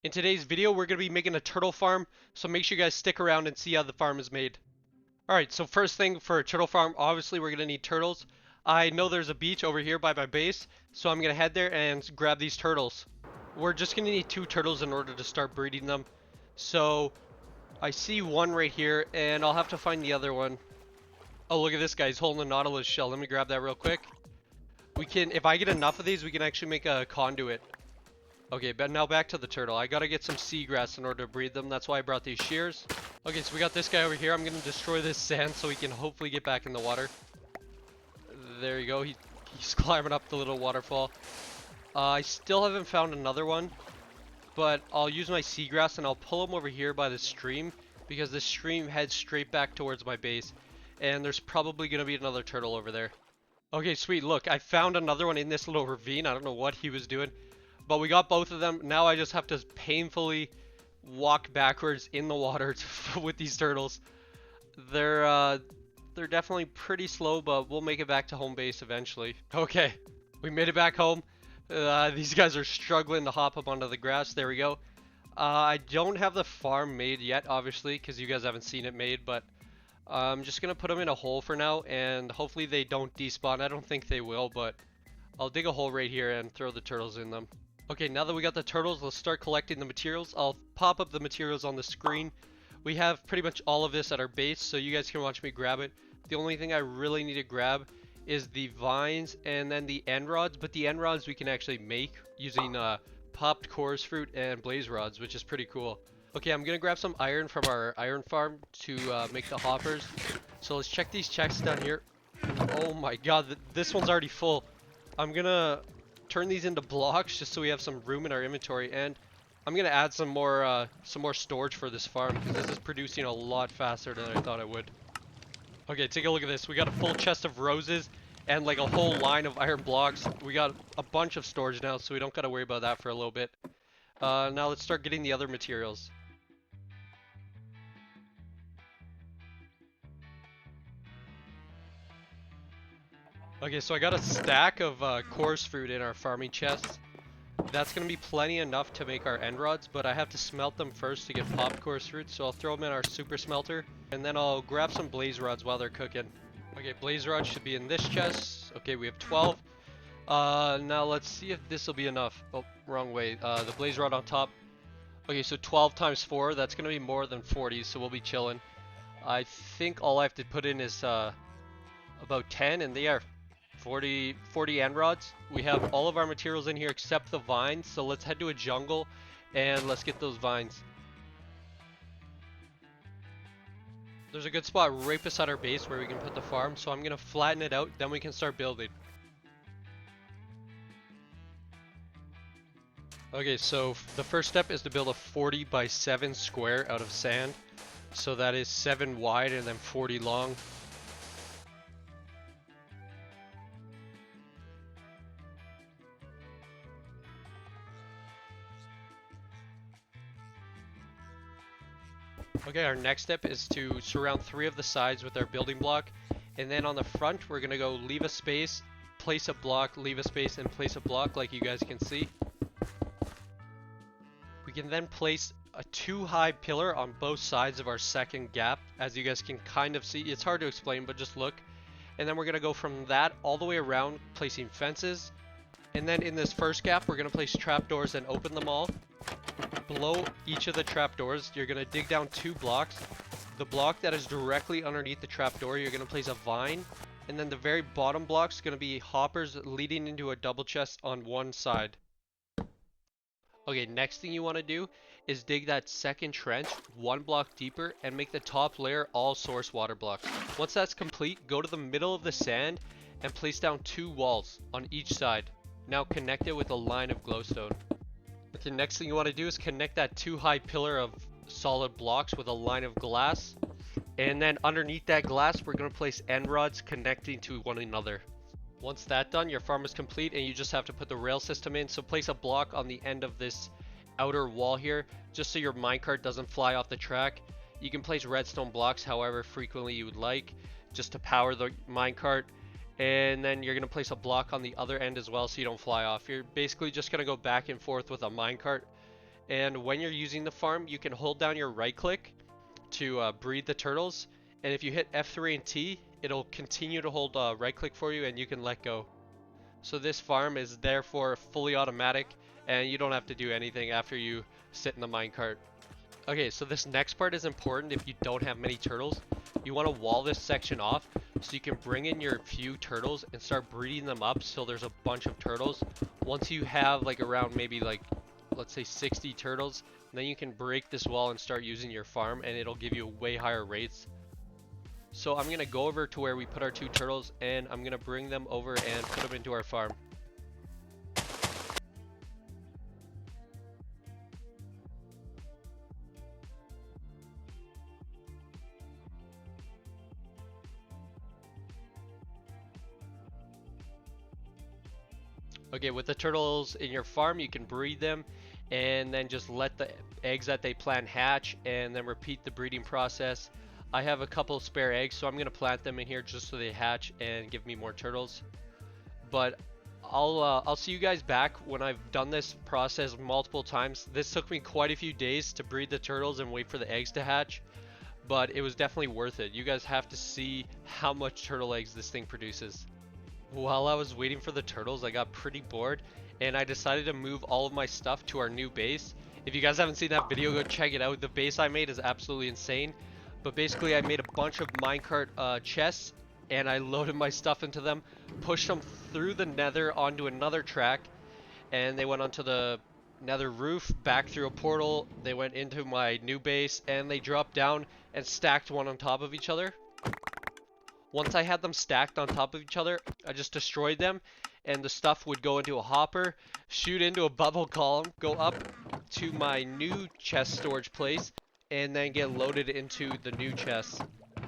In today's video, we're going to be making a turtle farm, so make sure you guys stick around and see how the farm is made. Alright, so first thing for a turtle farm, obviously we're going to need turtles. I know there's a beach over here by my base, so I'm going to head there and grab these turtles. We're just going to need 2 turtles in order to start breeding them. So, I see one right here, and I'll have to find the other one. Oh, look at this guy, he's holding a nautilus shell. Let me grab that real quick. If I get enough of these, we can actually make a conduit. Okay, but now back to the turtle. I gotta get some seagrass in order to breed them. That's why I brought these shears. Okay, so we got this guy over here. I'm gonna destroy this sand so he can hopefully get back in the water. There you go. He's climbing up the little waterfall. I still haven't found another one, but I'll use my seagrass and I'll pull him over here by the stream because the stream heads straight back towards my base, and there's probably gonna be another turtle over there. Okay, sweet. Look, I found another one in this little ravine. I don't know what he was doing. But we got both of them. Now I just have to painfully walk backwards in the water with these turtles. They're definitely pretty slow, but we'll make it back to home base eventually. Okay, we made it back home. These guys are struggling to hop up onto the grass. There we go. I don't have the farm made yet, obviously, because you guys haven't seen it made, but I'm just going to put them in a hole for now, and hopefully they don't despawn. I don't think they will, but I'll dig a hole right here and throw the turtles in them. Okay, now that we got the turtles, let's start collecting the materials. I'll pop up the materials on the screen. We have pretty much all of this at our base, so you guys can watch me grab it. The only thing I really need to grab is the vines and then the end rods, but the end rods we can actually make using popped chorus fruit and blaze rods, which is pretty cool. Okay, I'm gonna grab some iron from our iron farm to make the hoppers. So let's check these chests down here. Oh my god, this one's already full. I'm gonna turn these into blocks just so we have some room in our inventory, and I'm gonna add some more storage for this farm because this is producing a lot faster than I thought it would. Okay, take a look at this. We got a full chest of roses and like a whole line of iron blocks. We got a bunch of storage now, so we don't gotta worry about that for a little bit. Now let's start getting the other materials. Okay, so I got a stack of chorus fruit in our farming chests. That's going to be plenty enough to make our end rods, but I have to smelt them first to get popped chorus fruit, so I'll throw them in our super smelter, and then I'll grab some blaze rods while they're cooking. Okay, blaze rods should be in this chest. Okay, we have 12. Now let's see if this will be enough. Oh, wrong way. The blaze rod on top. Okay, so 12 times 4, that's going to be more than 40, so we'll be chilling. I think all I have to put in is about 10, and they are 40 end rods. We have all of our materials in here except the vines, so let's head to a jungle and let's get those vines. There's a good spot right beside our base where we can put the farm, so I'm gonna flatten it out, then we can start building. Okay, so the first step is to build a 40 by 7 square out of sand. So that is 7 wide and then 40 long. Okay, our next step is to surround 3 of the sides with our building block, and then on the front we're gonna go leave a space, place a block, leave a space, and place a block like you guys can see. We can then place a 2-high pillar on both sides of our second gap, as you guys can kind of see. It's hard to explain, but just look. And then we're gonna go from that all the way around, placing fences. And then in this first gap we're gonna place trapdoors and open them all. Below each of the trapdoors, you're going to dig down 2 blocks. The block that is directly underneath the trapdoor, you're going to place a vine. And then the very bottom block is going to be hoppers leading into a double chest on one side. Okay, next thing you want to do is dig that second trench 1 block deeper and make the top layer all source water blocks. Once that's complete, go to the middle of the sand and place down 2 walls on each side. Now connect it with a line of glowstone. Okay, next thing you want to do is connect that 2-high pillar of solid blocks with a line of glass. And then underneath that glass, we're going to place end rods connecting to one another. Once that's done, your farm is complete and you just have to put the rail system in. So place a block on the end of this outer wall here, just so your minecart doesn't fly off the track. You can place redstone blocks however frequently you would like, just to power the minecart. And then you're going to place a block on the other end as well so you don't fly off. You're basically just going to go back and forth with a minecart And when you're using the farm, you can hold down your right click to breed the turtles. And if you hit F3 and T, it'll continue to hold right click for you and you can let go. So this farm is therefore fully automatic and you don't have to do anything after you sit in the minecart. Okay, so this next part is important if you don't have many turtles. You want to wall this section off so you can bring in your few turtles and start breeding them up so there's a bunch of turtles. Once you have like around maybe like, let's say 60 turtles, then you can break this wall and start using your farm and it'll give you way higher rates. So I'm going to go over to where we put our 2 turtles and I'm going to bring them over and put them into our farm. Okay, with the turtles in your farm, you can breed them and then just let the eggs that they plant hatch and then repeat the breeding process. I have a couple spare eggs, so I'm going to plant them in here just so they hatch and give me more turtles. But I'll see you guys back when I've done this process multiple times. This took me quite a few days to breed the turtles and wait for the eggs to hatch, but it was definitely worth it. You guys have to see how much turtle eggs this thing produces. While I was waiting for the turtles, I got pretty bored and I decided to move all of my stuff to our new base. If you guys haven't seen that video, go check it out. The base I made is absolutely insane. But basically I made a bunch of minecart chests and I loaded my stuff into them, pushed them through the nether onto another track, and they went onto the nether roof, back through a portal, they went into my new base, and they dropped down and stacked one on top of each other. Once I had them stacked on top of each other, I just destroyed them, and the stuff would go into a hopper, shoot into a bubble column, go up to my new chest storage place, and then get loaded into the new chest.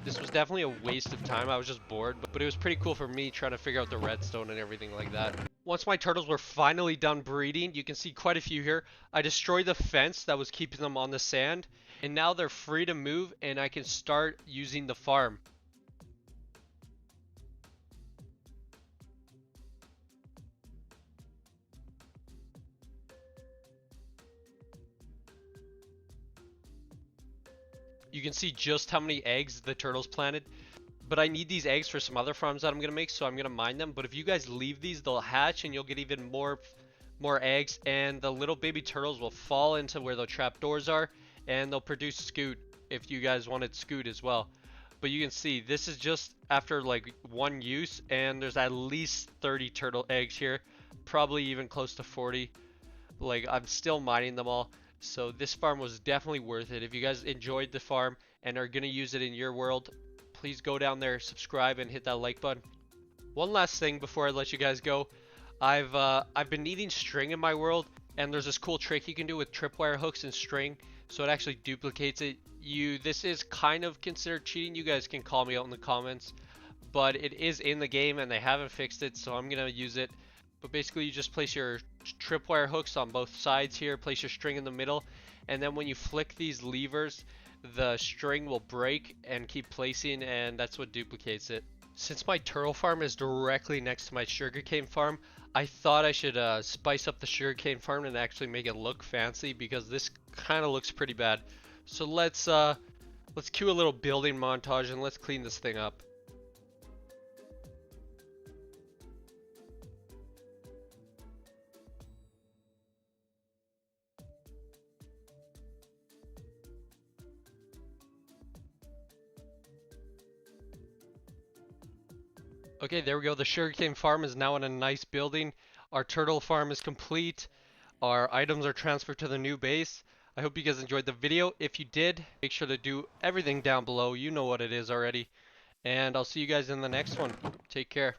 This was definitely a waste of time. I was just bored, but it was pretty cool for me trying to figure out the redstone and everything like that. Once my turtles were finally done breeding, you can see quite a few here. I destroyed the fence that was keeping them on the sand, and now they're free to move, and I can start using the farm. You can see just how many eggs the turtles planted. But I need these eggs for some other farms that I'm going to make, so I'm going to mine them. But if you guys leave these, they'll hatch and you'll get even more eggs. And the little baby turtles will fall into where the trapdoors are. And they'll produce Scute if you guys wanted Scute as well. But you can see, this is just after like one use. And there's at least 30 turtle eggs here. Probably even close to 40. Like, I'm still mining them all. So this farm was definitely worth it. If you guys enjoyed the farm and are going to use it in your world, please go down there, subscribe, and hit that like button. One last thing before I let you guys go. I've been needing string in my world, and there's this cool trick you can do with tripwire hooks and string, so it actually duplicates it. This is kind of considered cheating. You guys can call me out in the comments, but it is in the game and they haven't fixed it, so I'm going to use it. But basically you just place your tripwire hooks on both sides here, place your string in the middle, and then when you flick these levers, the string will break and keep placing, and that's what duplicates it. Since my turtle farm is directly next to my sugarcane farm, I thought I should spice up the sugarcane farm and actually make it look fancy, because this kind of looks pretty bad. So let's cue a little building montage and let's clean this thing up. Okay, there we go. The sugarcane farm is now in a nice building. Our turtle farm is complete. Our items are transferred to the new base. I hope you guys enjoyed the video. If you did, make sure to do everything down below. You know what it is already. And I'll see you guys in the next one. Take care.